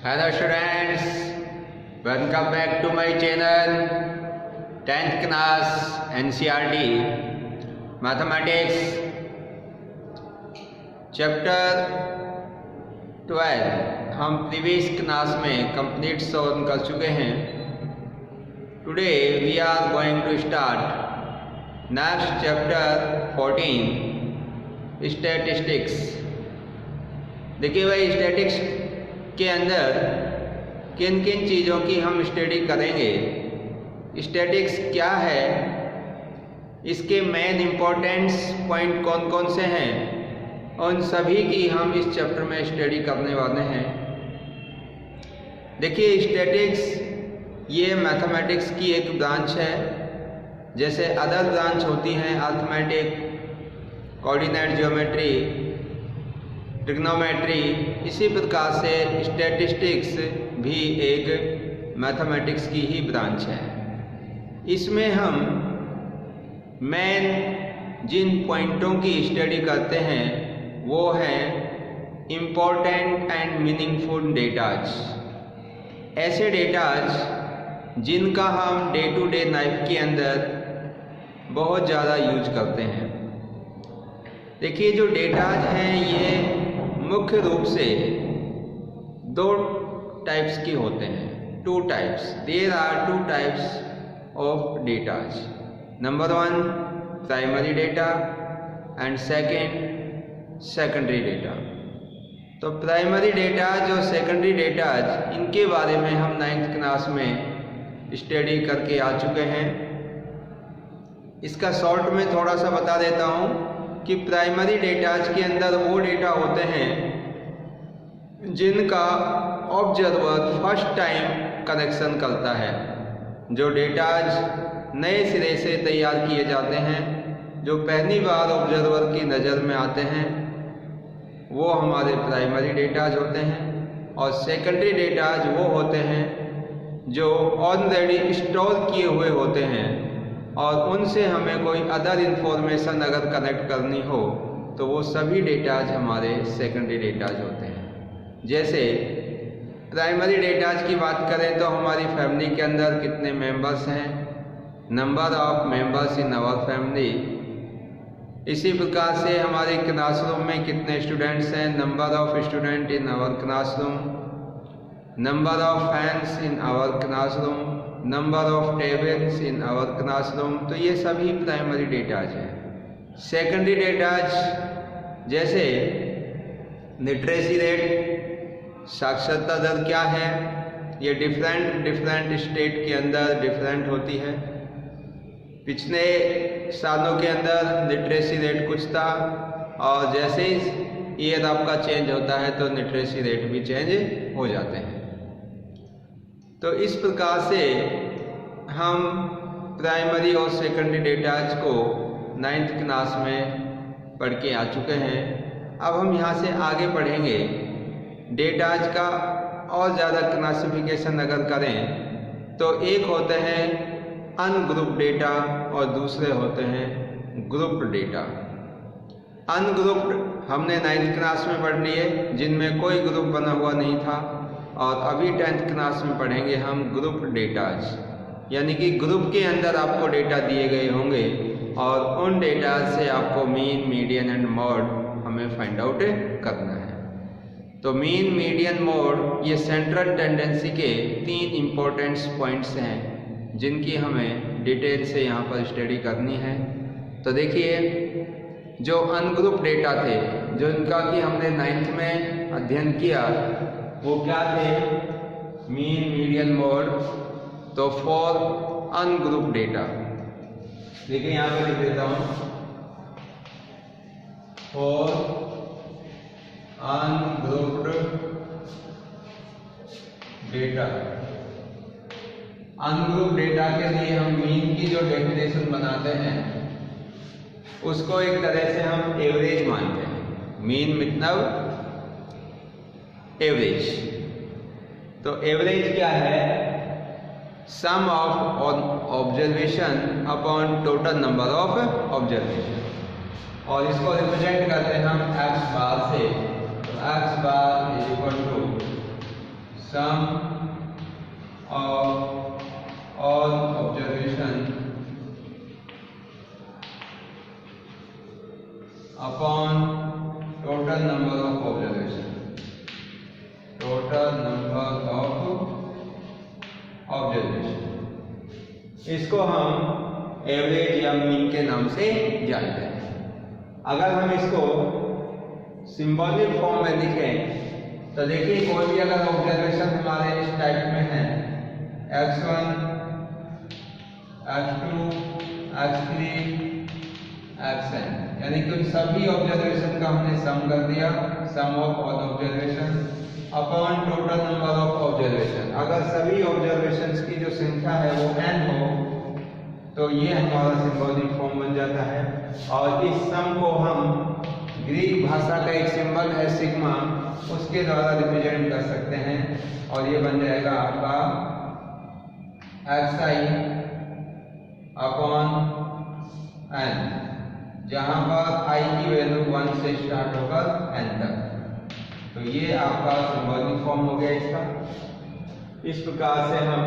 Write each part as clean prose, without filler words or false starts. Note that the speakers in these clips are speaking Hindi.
Hello students, welcome back to my channel 10th class NCERT Mathematics Chapter 12 हम प्रीवियस क्लास में कंप्लीट सॉल्व कर चुके हैं। Today we are going to start next chapter 14 statistics. देखिए भाई, स्टैटिक्स के अंदर किन किन चीज़ों की हम स्टडी करेंगे, स्टैटिक्स क्या है, इसके मेन इम्पोर्टेंस पॉइंट कौन कौन से हैं, उन सभी की हम इस चैप्टर में स्टडी करने वाले हैं। देखिए, स्टैटिक्स ये मैथमेटिक्स की एक ब्रांच है। जैसे अदर ब्रांच होती हैं अर्थमेटिक, कोऑर्डिनेट ज्योमेट्री, ट्रिग्नोमेट्री, इसी प्रकार से स्टैटिस्टिक्स भी एक मैथमेटिक्स की ही ब्रांच है। इसमें हम मेन जिन पॉइंटों की स्टडी करते हैं वो हैं इम्पोर्टेंट एंड मीनिंगफुल डेटाज। ऐसे डेटाज जिनका हम डे टू डे लाइफ के अंदर बहुत ज़्यादा यूज करते हैं। देखिए, जो डेटाज हैं ये मुख्य रूप से दो टाइप्स के होते हैं, two types. There are two types of datas. Number 1 primary data and secondary data. तो प्राइमरी डेटाज और सेकेंडरी डेटाज, इनके बारे में हम 9th क्लास में स्टडी करके आ चुके हैं। इसका शॉर्ट में थोड़ा सा बता देता हूँ कि प्राइमरी डेटाज के अंदर वो डेटा होते हैं जिनका ऑब्जर्वर फर्स्ट टाइम कलेक्शन करता है। जो डेटाज नए सिरे से तैयार किए जाते हैं, जो पहली बार ऑब्जर्वर की नज़र में आते हैं, वो हमारे प्राइमरी डेटाज होते हैं। और सेकेंडरी डेटाज वो होते हैं जो ऑलरेडी स्टोर किए हुए होते हैं और उनसे हमें कोई अदर इंफॉर्मेशन अगर कनेक्ट करनी हो तो वो सभी डेटाज हमारे सेकेंडरी डेटाज होते हैं। जैसे प्राइमरी डेटाज की बात करें तो हमारी फैमिली के अंदर कितने मेंबर्स हैं, number of members in our family. इसी प्रकार से हमारे क्लासरूम में कितने स्टूडेंट्स हैं, number of student in our classroom, number of fans in our classroom, number of tables in our classroom. तो ये सभी प्राइमरी डेटाज हैं। सेकेंडरी डेटाज जैसे लिटरेसी रेट, साक्षरता दर क्या है, ये डिफरेंट स्टेट के अंदर डिफरेंट होती है। पिछले सालों के अंदर लिटरेसी रेट कुछ था और जैसे ही ईयर आपका चेंज होता है तो लिटरेसी रेट भी चेंज हो जाते हैं। तो इस प्रकार से हम प्राइमरी और सेकेंडरी डेटाज को 9th क्लास में पढ़ के आ चुके हैं। अब हम यहाँ से आगे पढ़ेंगे। डेटाज का और ज़्यादा क्लासिफिकेशन अगर करें तो एक होते हैं अनग्रुप डेटा और दूसरे होते हैं ग्रुप डेटा। अनग्रुप्ड हमने 9th क्लास में पढ़ लिए, जिनमें कोई ग्रुप बना हुआ नहीं था। और अभी 10th क्लास में पढ़ेंगे हम ग्रुप डेटाज, यानी कि ग्रुप के अंदर आपको डेटा दिए गए होंगे और उन डेटाज से आपको मीन, मीडियन एंड मोड हमें फाइंड आउट करना है। तो मीन, मीडियन, मोड ये सेंट्रल टेंडेंसी के 3 इम्पोर्टेंट पॉइंट्स हैं जिनकी हमें डिटेल से यहाँ पर स्टडी करनी है। तो देखिए, जो अनग्रुप डेटा थे, जो इनका कि हमने 9th में अध्ययन किया, वो क्या थे, मीन, मीडियन, मोड। तो फॉर अनग्रुप डेटा, देखिए यहाँ पे लिख देता हूँ, for ungrouped data. Ungroup data के लिए हम मीन की जो डेफिनेशन बनाते हैं उसको एक तरह से हम एवरेज मानते हैं। मीन मतलब एवरेज। तो एवरेज क्या है, sum of observation upon total number of observation. और इसको रिप्रेजेंट करते हैं हम एक्स बार से। तो x bar is equal to sum of all observation upon total number of observation, total number of observation. इसको हम एवरेज या मीन के नाम से जानते हैं। अगर हम इसको सिंबॉलिक फॉर्म में लिखें तो देखिए, कोई भी अगर ऑब्जर्वेशन हमारे इस टाइप में है x1, x2, x3, xn, यानी कि उन सभी ऑब्जर्वेशन का हमने सम कर दिया, sum of all observation upon total number of observation. अगर सभी ऑब्जर्वेशंस की जो संख्या है वो n हो तो ये हमारा सिंबॉलिक फॉर्म बन जाता है। और इस सम को हम ग्रीक भाषा का एक सिंबल है सिग्मा, उसके द्वारा रिप्रेजेंट कर सकते हैं और ये बन जाएगा आपका xi अपॉन n, जहां पर i की वैल्यू 1 से स्टार्ट होकर n तक। तो ये आपका सिंबॉलिक फॉर्म हो गया इसका। इस प्रकार से हम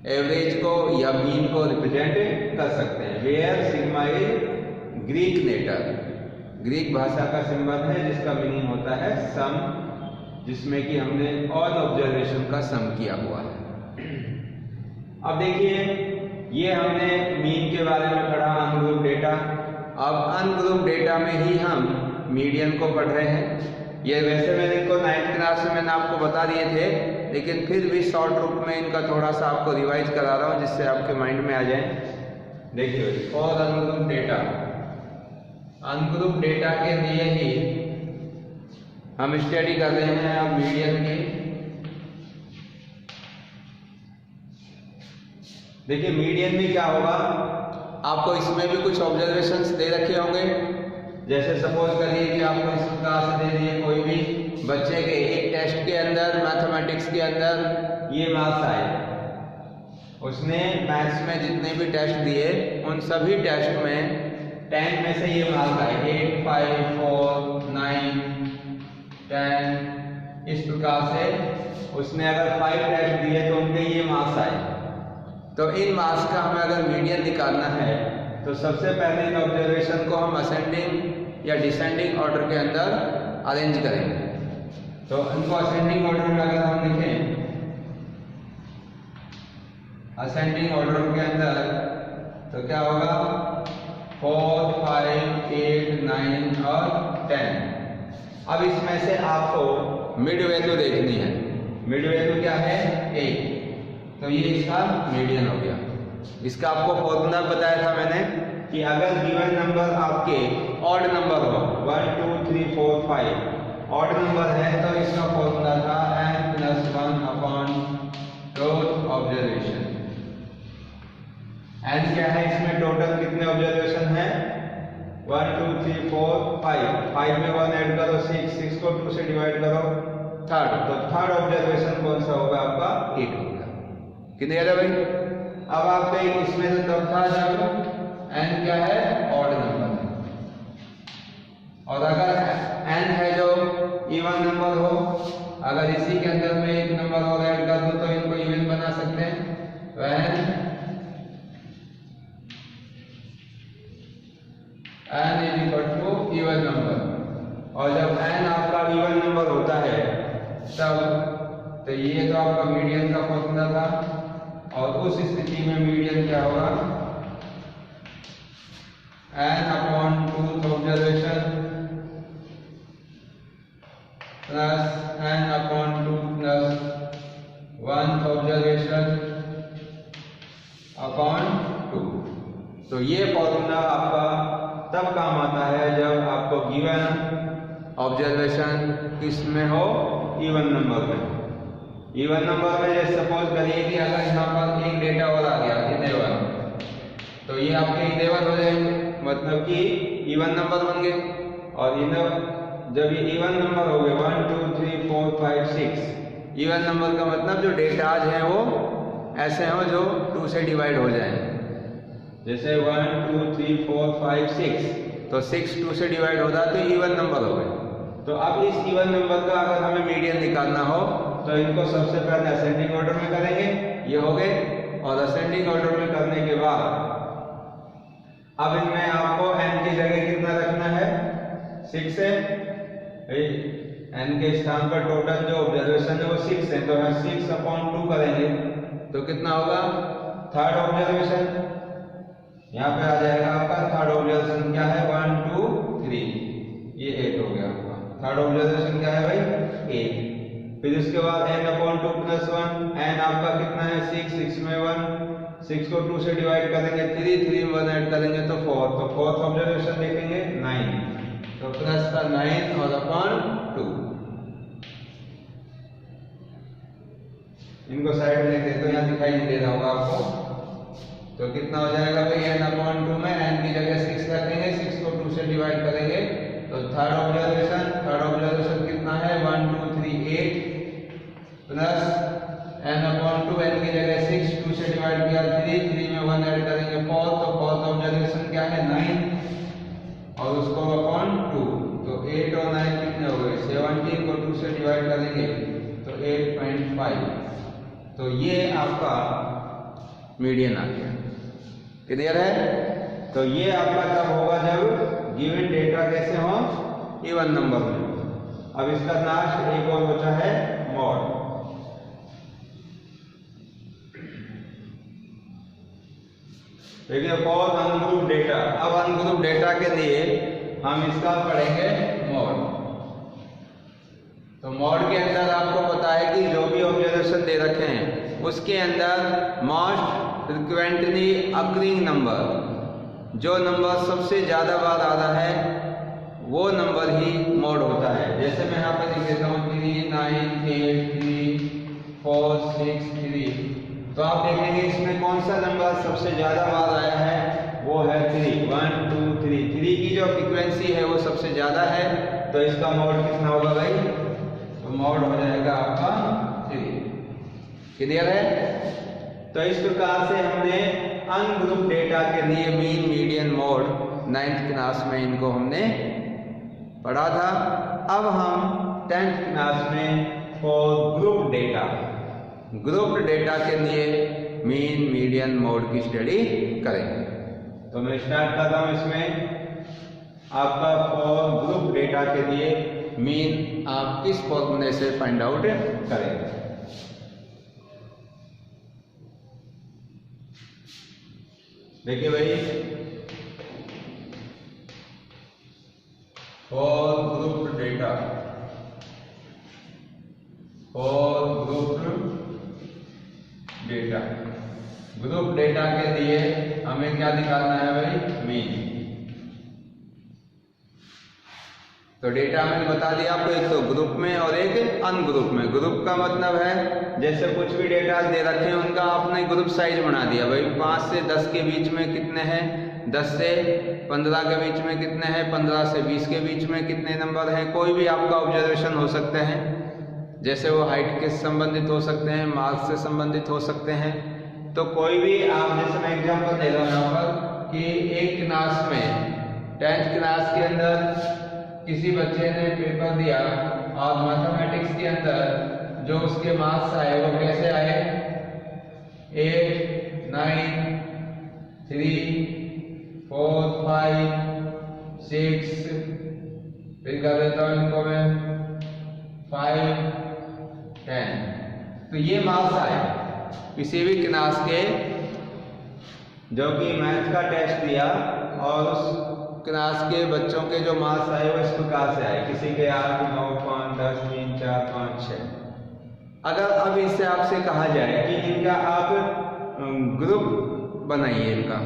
एवरेज को या मीन को रिप्रेजेंट कर सकते हैं। Where sigma is Greek letter, Greek भाषा का सिंबल है जिसका मीनिंग होता है सम, जिसमें कि हमने ऑल ऑब्जर्वेशन का सम किया हुआ है। अब देखिए, ये हमने मीन के बारे में पढ़ा, अनग्रुप डेटा। अब अनग्रुप डेटा में ही हम मीडियन को पढ़ रहे हैं। ये वैसे मैंने इनको 9th क्लास में मैंने आपको बता दिए थे, लेकिन फिर भी शॉर्ट रूप में इनका थोड़ा सा आपको रिवाइज करा रहा हूँ जिससे आपके माइंड में आ जाए। देखिए, for ungroup data, ungroup data के लिए ही हम स्टडी कर रहे हैं अब मीडियन की। देखिए, मीडियन में क्या होगा, आपको इसमें भी कुछ ऑब्जर्वेशंस दे रखे होंगे। जैसे सपोज करिए कि आपको इस प्रकार से दे दिए कोई भी बच्चे के एक टेस्ट के अंदर, मैथमेटिक्स के अंदर ये मार्क्स आए, उसने मैथ्स में जितने भी टेस्ट दिए उन सभी टेस्ट में 10 में से ये मार्क्स आए, 8, 5, 4, 9, 10। इस प्रकार से उसने अगर 5 टेस्ट दिए तो उनके ये मार्क्स आए। तो इन मार्क्स का हमें अगर मीडियन निकालना है तो सबसे पहले इन ऑब्जर्वेशन को हम असेंडिंग या डिसेंडिंग ऑर्डर के अंदर अरेंज करेंगे। तो इनको असेंडिंग ऑर्डर में अगर हम लिखें, असेंडिंग ऑर्डर के अंदर तो क्या होगा, 4, 5, 8, 9 और 10। अब इसमें से आपको मिड वैल्यू देखनी है। मिड वैल्यू क्या है, 8, तो ये इसका मीडियन हो गया। इसका आपको फॉर्मूला बताया था मैंने कि अगर गिवन नंबर आपके ऑड नंबर हो, 1, 2, 3, 4, 5 ऑड नंबर है, तो इसका फॉर्मूला था n+1 upon total observation. n क्या है, इसमें टोटल कितने ऑब्जर्वेशन है, 1, 2, 3, 4, 5 में 1 ऐड करो 6 को 2 से डिवाइड करो थर्ड, तो थर्ड ऑब्जर्वेशन कौन सा होगा आपका, 8 होगा। कितने आ रहा भाई। अब आप कहीं इसमें से तब था जाओ, n क्या है, ऑड नंबर है। और अगर n है जो इवन नंबर हो, अगर इसी के अंदर में एक नंबर और ऐड कर दो तो इनको इवन बना सकते हैं। तो n is equal to even number. और जब n आपका इवन नंबर होता है तब तो ये तो आपका मीडियन का फॉर्मूला था। और उस स्थिति में मीडियन क्या होगा, n upon 2 observation plus n upon 2 plus 1 observation upon 2। तो ये फॉर्मूला आपका तब काम आता है जब आपको गिवन ऑब्जर्वेशन किस में हो, इवन नंबर में। इवन नंबर में जैसे सपोज करिए कि अगर यहाँ पर एक डेटा और आ गया 11, तो ये आपके 11 हो जाएंगे, मतलब कि इवन नंबर बन गए। और जब ये इवन नंबर हो गए 1, 2, 3, 4, 5, 6, इवन नंबर का मतलब जो डेटाज हैं वो ऐसे हो जो 2 से डिवाइड हो जाए। जैसे 1, 2, 3, 4, 5, 6, तो 6 2 से डिवाइड होता है तो इवन नंबर हो गए। तो अब इस इवन नंबर का अगर हमें मीडियन निकालना हो तो इनको सबसे पहले असेंडिंग ऑर्डर में करेंगे, ये हो गए। और असेंडिंग ऑर्डर में करने के बाद अब इनमें आपको n की जगह कितना रखना है, 6 है। n के स्थान पर टोटल जो ऑब्जर्वेशन है वो 6 है, तो हम 6/2 करेंगे तो कितना होगा, थर्ड ऑब्जर्वेशन। यहाँ पे आ जाएगा आपका थर्ड ऑब्जर्वेशन क्या है, 1 2 3, ये 8 हो गया आपका। थर्ड ऑब्जर्वेशन क्या है भाई, 8। फिर उसके बाद n/2 + 1, n आपका कितना है 6, 6 में 1, 6 को 2 से डिवाइड करेंगे 3, 3 में 1 ऐड करेंगे तो 4, तो फोर्थ ऑब्जर्वेशन देखेंगे 9, तो प्लस का 9 और अपॉन 2। इनको साइड में लिख देते तो यहाँ दिखाई नहीं दे रहा होगा आपको। तो कितना हो जाएगा भाई, n/2 में n की जगह 6 रखेंगे, 6 को 2 से डिवाइड करेंगे तो थर्ड ऑब्जर्वेशन कितना है, 1 2 3 8 प्लस n/2, n की जगह 6, 2 से डिवाइड किया 3, 3 में 1 ऐड करेंगे 4, तो फोर्थ ऑब्जर्वेशन क्या है 9 और उसको अपॉन 2, तो 8 और 9 कितने हो गए, 17 को 2 से डिवाइड करेंगे तो 8.5। तो ये आपका मीडियन आ गया। क्लियर है? तो ये आपका तब होगा जब गिवन डेटा कैसे हो, इवन नंबर में। अब इसका लास्ट एक और बचा है मॉड। देखिए फॉर अनग्रुप डेटा, अब अनग्रुप डेटा के लिए हम इसका पढ़ेंगे मॉड। तो मॉड के अंदर आपको पता है कि जो भी ऑब्जर्वेशन दे रखे हैं उसके अंदर मोस्ट फ्रिक्वेंटली अकरिंग नंबर, जो नंबर सबसे ज़्यादा बार आ रहा है वो नंबर ही मॉड होता है। जैसे मैं यहाँ पर लिख देता हूँ 3 9 8 3 4 6 3, तो आप देखेंगे इसमें कौन सा नंबर सबसे ज़्यादा बार आया है, वो है 3, 1 2 3। 3 की जो फ्रीक्वेंसी है वो सबसे ज़्यादा है, तो इसका मॉड कितना होगा भाई, तो मॉड हो जाएगा आपका 3। क्लियर है? तो इस प्रकार से हमने अनग्रुप डेटा के लिए mean median mode 9th class में इनको हमने पढ़ा था। अब हम 10th क्लास में for group data, group data के लिए मीन मीडियन मोड की स्टडी करेंगे। तो मैं स्टार्ट करता हूं इसमें। आपका फॉर ग्रुप डेटा के लिए मीन आप किस फॉर्मूले से फाइंड आउट करेंगे। देखिए भाई, for group data, for group data, group data के लिए हमें क्या निकालना है भाई, मीन। तो डेटा मैंने बता दिया आपको, एक तो ग्रुप में और एक अनग्रुप में। ग्रुप का मतलब है जैसे कुछ भी डेटा दे रखे हैं उनका आपने ग्रुप साइज बना दिया भाई, 5 से 10 के बीच में कितने हैं, 10 से 15 के बीच में कितने हैं, 15 से 20 के बीच में कितने नंबर हैं। कोई भी आपका ऑब्जर्वेशन हो सकते हैं, जैसे वो हाइट के संबंधित हो सकते हैं, मार्क्स से संबंधित हो सकते हैं। तो कोई भी आप, जैसे मैं एग्जांपल दे रहा हूँ यहाँ पर कि एक क्लास में 10th क्लास के अंदर किसी बच्चे ने पेपर दिया और मैथमेटिक्स के अंदर जो उसके मार्क्स आए वो कैसे आए, 8 9 3 4 5 6, फिर कर देता हूँ इनको मैं 5 10। तो ये मार्क्स आए किसी भी क्लास के जो कि मैथ का टेस्ट दिया, और उस क्लास के बच्चों के जो मार्क्स आए वो इस प्रकार से आए, किसी के 8 9 5 10 3 4 5 6। अगर अब इससे आपसे कहा जाए कि इनका आप ग्रुप बनाइए इनका,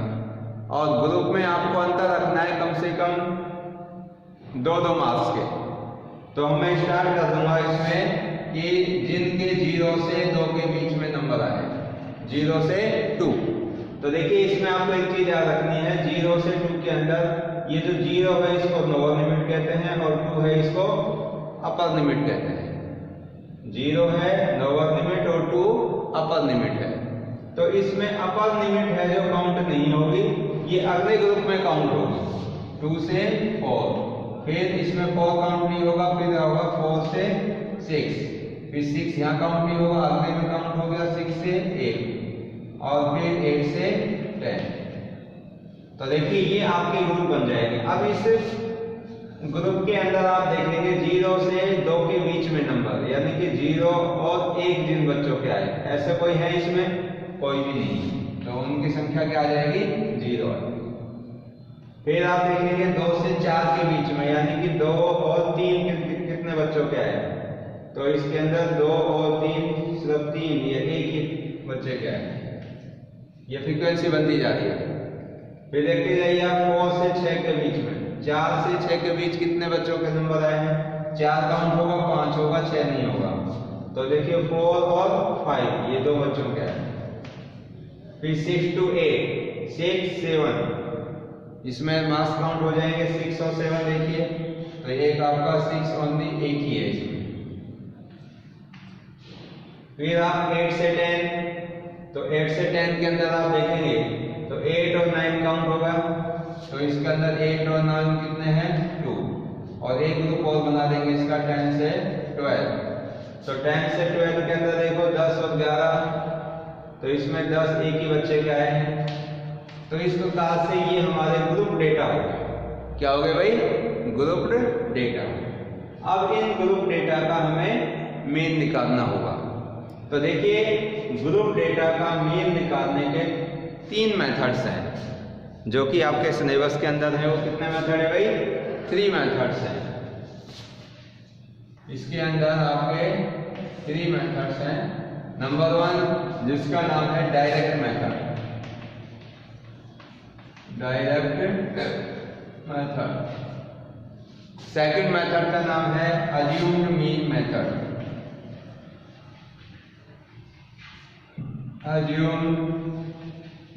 और ग्रुप में आपको अंतर रखना है कम से कम 2-2 मार्क्स के, तो मैं स्टार्ट कर दूंगा इसमें कि जिनके 0 से 2 के बीच में नंबर आए, 0 से 2। तो देखिए इसमें आपको एक चीज याद रखनी है, 0 से 2 के अंदर ये जो 0 है इसको लोअर लिमिट कहते हैं और 2 है इसको अपर लिमिट कहते हैं। 0 है लोअर लिमिट और 2 अपर लिमिट है। तो इसमें अपर लिमिट है जो काउंट नहीं होगी, ये अगले ग्रुप में काउंट होगी, 2 से 4। फिर इसमें 4 काउंट नहीं होगा, फिर होगा 4 से 6, फिर 6 यहाँ काउंट नहीं होगा, अगले में काउंट हो गया 6 से 8 और फिर 8 से 10। तो देखिए ये आपके ग्रुप बन जाएंगे। अब इस ग्रुप के अंदर आप देखेंगे 0 से 2 के बीच में नंबर, यानी कि 0 और 1 जिन बच्चों के आए, ऐसे कोई है इसमें? कोई भी नहीं, तो उनकी संख्या क्या आ जाएगी? 0। फिर आप देखेंगे 2 से 4 के बीच में, यानी कि 2 और 3 कितने बच्चों के आए? तो इसके अंदर 2 और 3 सिर्फ 3, ये एक ही बच्चे के आए, ये फ्रीक्वेंसी बनती जा रही है। फिर देखते जाइए आप 4 से 6 के बीच में, 4 से 6 के बीच कितने बच्चों के नंबर आए हैं? 4 काउंट होगा, 5 होगा, 6 नहीं होगा। तो देखिए 4 और 5 ये 2 बच्चों के आए। फिर 6 to 8, 6, 7, इसमें मास काउंट हो जाएंगे 6 और 7। देखिए तो एक आपका 6 ओनली एक ही है इसमें। फिर आप 8 से 10, तो 8 से 10 के अंदर आप देखेंगे तो 8 और 9 काउंट होगा, तो इसके अंदर 8 और 9 कितने हैं? 2, और एक ग्रुप और बना देंगे इसका 10 से 12। तो 10 से 12 के अंदर देखो 10 और 11, तो इसमें 10 एक ही बच्चे के आए हैं। तो इस प्रकार से ये हमारे ग्रुप डेटा हो गए। क्या हो गए भाई? Group data. अब इन ग्रुप डेटा का हमें मीन निकालना होगा। तो देखिए ग्रुप डेटा का मीन निकालने के 3 मेथड्स हैं जो कि आपके सिलेबस के अंदर है। वो कितने मेथड है भाई? 3 मेथड्स हैं। इसके अंदर आपके 3 मेथड्स हैं। नंबर 1 जिसका नाम है डायरेक्ट मेथड, सेकंड मेथड का नाम है assumed mean method,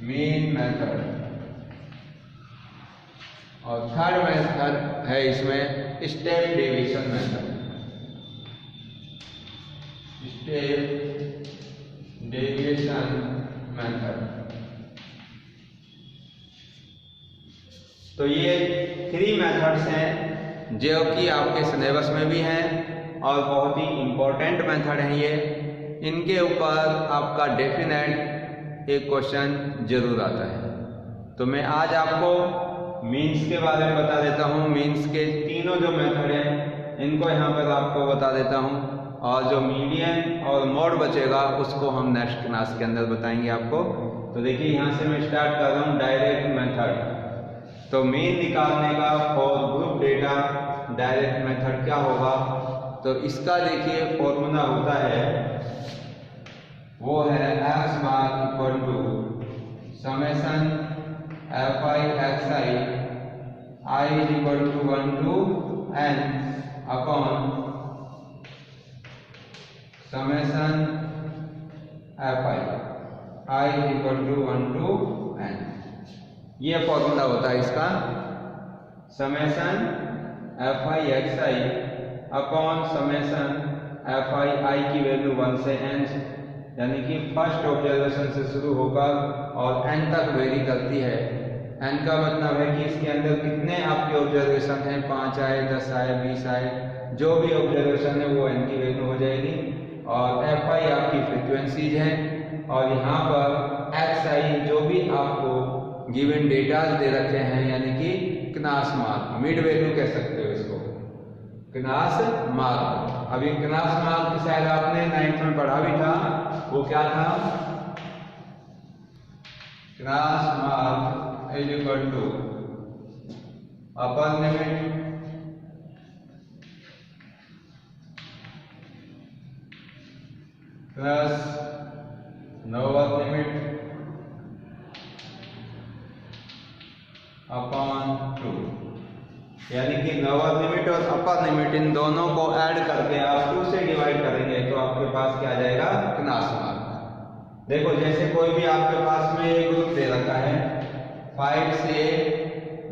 mean method, और थर्ड मेथड है इसमें step deviation method, step deviation method. तो ये 3 मेथड्स हैं जो कि आपके सिलेबस में भी हैं और बहुत ही इम्पोर्टेंट मेथड हैं ये। इनके ऊपर आपका डेफिनेट एक क्वेश्चन जरूर आता है। तो मैं आज आपको मीन्स के बारे में बता देता हूँ। मीन्स के तीनों जो मेथड हैं इनको यहाँ पर आपको बता देता हूँ, और जो मीडियन और मोड बचेगा उसको हम नेक्स्ट क्लास के अंदर बताएंगे आपको। तो देखिए यहाँ से मैं स्टार्ट कर रहा हूँ डायरेक्ट मेथड। तो मीन निकालने का for group data direct method क्या होगा? तो इसका देखिए फॉर्मूला होता है, वो है x bar equal to summation fi xi I is equal to 1 to n upon summation fi I is equal to 1 to n। ये फॉर्मूला होता है इसका, summation fi xi upon summation fi I की वैल्यू 1 से n, यानी कि फर्स्ट ऑब्जर्वेशन से शुरू होकर और n तक वेरी करती है। n का मतलब है कि इसके अंदर कितने आपके ऑब्जर्वेशन हैं, 5 आए, 10 आए, 20 आए, जो भी ऑब्जर्वेशन है वो n की वैल्यू हो जाएगी। और fi आपकी फ्रीक्वेंसीज हैं, और यहाँ पर xi जो भी आपको गिवन डेटाज दे रखे हैं, यानी कि क्लास मार्क, मिड वैल्यू कह सकते हो इसको, क्लास मार्क। अभी क्लास मार्क शायद आपने 9th में पढ़ा भी था, वो क्या था? Class mark is equal to upper limit plus lower limit upon 2, यानी कि लोअर लिमिट और अपर लिमिट इन दोनों को ऐड करके आप 2 से डिवाइड करेंगे तो आपके पास क्या आ जाएगा? Class mark. देखो जैसे कोई भी आपके पास में एक ग्रुप दे रखा है 5 से,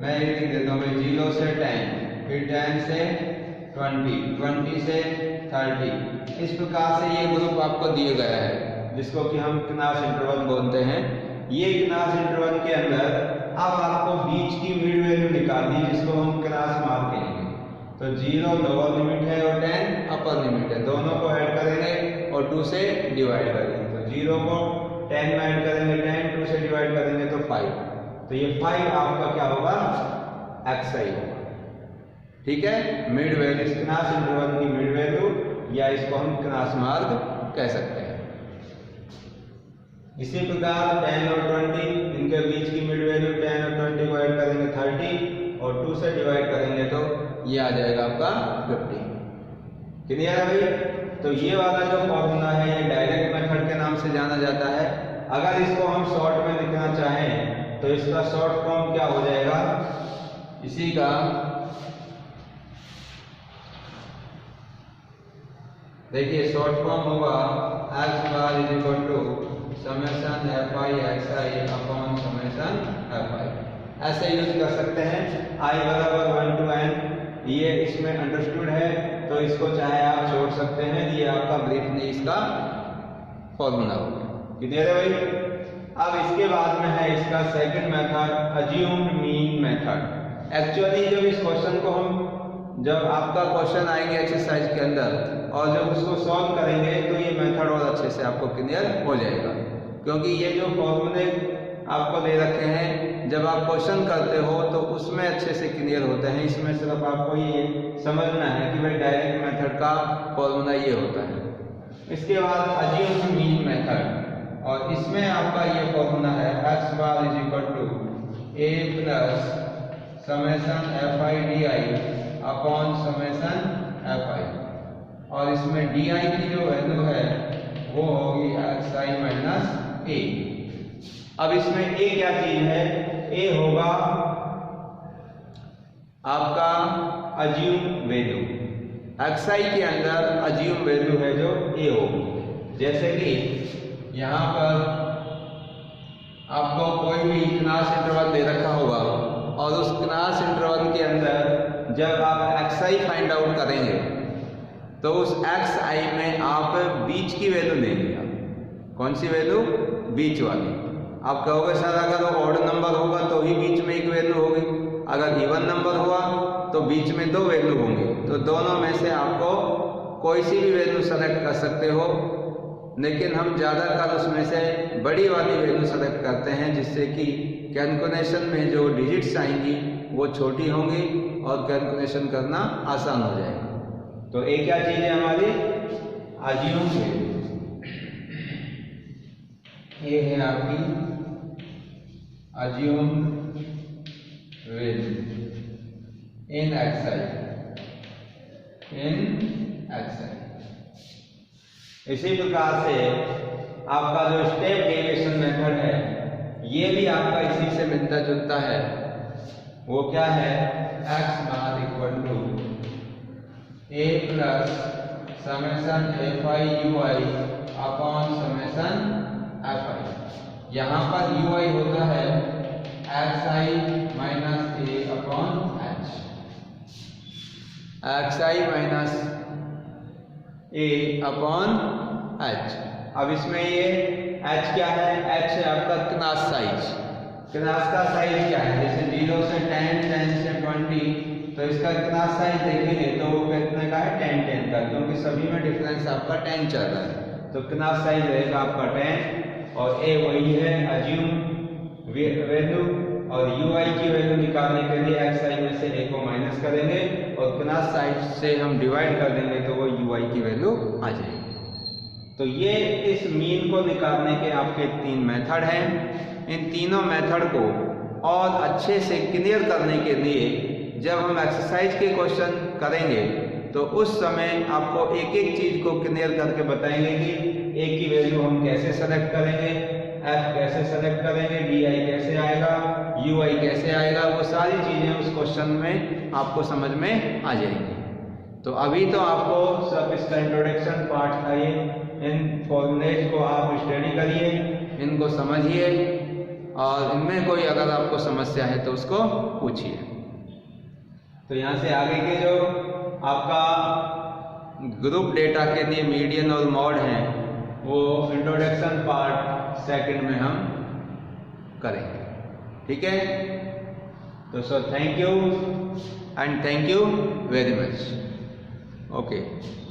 मैं ये लिख देता हूँ 0 से 10, फिर 10 से 20, 20 से 30, इस प्रकार से ये ग्रुप आपको दिए गया है जिसको कि हम क्लास इंटरवल बोलते हैं। ये क्लास इंटरवल के अंदर अब आपको बीच की मिड वैल्यू निकालनी है जिसको हम क्लास मार्क कहेंगे। तो 0 लोअर लिमिट है और 10 अपर लिमिट है, दोनों को ऐड करेंगे और 2 से डिवाइड करेंगे। तो 0 को 10 में ऐड करेंगे 10, 2 से डिवाइड करेंगे तो 5। तो ये 5 आपका क्या होगा, xi होगा। ठीक है, मिड वैल्यू, इस क्लास इंटरवल की मिड वैल्यू, या इसको हम क्लास मार्ग कह सकते हैं। इसी प्रकार 10 और 20, इनके बीच की मिड वैल्यू 10 और 20 को ऐड करेंगे 30 और 2 से डिवाइड करेंगे तो ये आ जाएगा आपका 50। क्लियर है भाई? तो ये वाला जो फॉर्मूला है ये डायरेक्ट मेथड के नाम से जाना जाता है। अगर इसको हम शॉर्ट में लिखना चाहें तो इसका शॉर्ट फॉर्म क्या हो जाएगा, इसी का देखिए शॉर्ट फॉर्म होगा x bar is equal to summation fi xi upon summation fi। ऐसे यूज कर सकते हैं। i बराबर 1 to n, ये इसमें अंडरस्टूड है तो इसको चाहे आप छोड़ सकते हैं, ये आपका ब्रीफली इसका फॉर्मूला होगा। क्लियर है भाई? अब इसके बाद में है इसका second method, assumed mean method. Actually जब इस क्वेश्चन को हम, जब आपका क्वेश्चन आएंगे एक्सरसाइज के अंदर और जब उसको सॉल्व करेंगे तो ये मेथड और अच्छे से आपको क्लियर हो जाएगा, क्योंकि ये जो फॉर्मूले आपको दे रखे हैं जब आप क्वेश्चन करते हो तो उसमें अच्छे से क्लियर होते हैं। इसमें सिर्फ आपको ये समझना है कि भाई डायरेक्ट मेथड का फॉर्मूला ये होता है। इसके बाद अज्यूम्ड मीन मेथड, और इसमें आपका ये फॉर्मूला है x bar is equal to a plus summation fi di upon summation fi, और इसमें di की जो वैल्यू है वो होगी xi माइनस a। अब इसमें a क्या चीज है, a होगा आपका अज्यूम वैल्यू, xi के अंदर अज्यूम वैल्यू है जो a होगी। जैसे कि यहाँ पर आपको कोई भी क्लास इंटरवल दे रखा होगा और उस क्लास इंटरवल के अंदर जब आप xi फाइंड आउट करेंगे तो उस xi में आप बीच की वैल्यू लेंगे। कौन सी वैल्यू? बीच वाली। आप कहोगे सर अगर वो ऑड नंबर होगा तो ही बीच में एक वैल्यू होगी, अगर इवन नंबर हुआ तो बीच में 2 वैल्यू होंगे। तो दोनों में से आपको कोई सी भी वैल्यू सेलेक्ट कर सकते हो, लेकिन हम ज़्यादातर उसमें से बड़ी वाली वैल्यू सेलेक्ट करते हैं जिससे कि कैलकुलेशन में जो डिजिट्स आएंगी वो छोटी होंगी और कैलकुलेशन करना आसान हो जाएगा। तो एक क्या चीज़ है हमारी अज्यूम वैल्यू, ये है आपकी अज्यूम वैल्यू इन xi। इसी प्रकार से आपका जो स्टेप डेविएशन मेथड है ये भी आपका इसी से मिलता जुलता है। वो क्या है, x bar equal to a plus summation fi ui upon summation fi। यहाँ पर ui होता है xi minus a upon h, xi minus a upon h। अब इसमें ये h क्या है, h है आपका क्लास साइज। क्लास का साइज क्या है, जैसे 0 से 10, 10 से 20, तो इसका क्लास साइज देखेंगे तो वो कितने का है, 10, 10 का, क्योंकि सभी में डिफरेंस आपका 10 चल रहा है। तो क्लास साइज रहेगा आपका 10 और a वही है अज्यूम वैल्यू, और ui की वैल्यू निकालने के लिए xi में से a को माइनस करेंगे और क्लास साइज से हम डिवाइड कर देंगे तो वो ui की वैल्यू आ जाएगी। तो ये इस मीन को निकालने के आपके 3 मेथड हैं। इन तीनों मेथड को और अच्छे से क्लियर करने के लिए जब हम एक्सरसाइज के क्वेश्चन करेंगे तो उस समय आपको एक एक चीज को क्लियर करके बताएंगे कि a की वैल्यू हम कैसे सेलेक्ट करेंगे, f कैसे सेलेक्ट करेंगे, di कैसे आएगा, ui कैसे आएगा, वो सारी चीजें उस क्वेश्चन में आपको समझ में आ जाएंगी। तो अभी तो आपको सब इसका इंट्रोडक्शन पार्ट था, ये इन फॉर्मूलेज को आप स्टडी करिए, इनको समझिए और इनमें कोई अगर आपको समस्या है तो उसको पूछिए। तो यहाँ से आगे के जो आपका ग्रुप डेटा के लिए मीडियन और मॉड हैं वो इंट्रोडक्शन पार्ट सेकंड में हम करेंगे। ठीक है, तो so thank you. and thank you very much. Okay.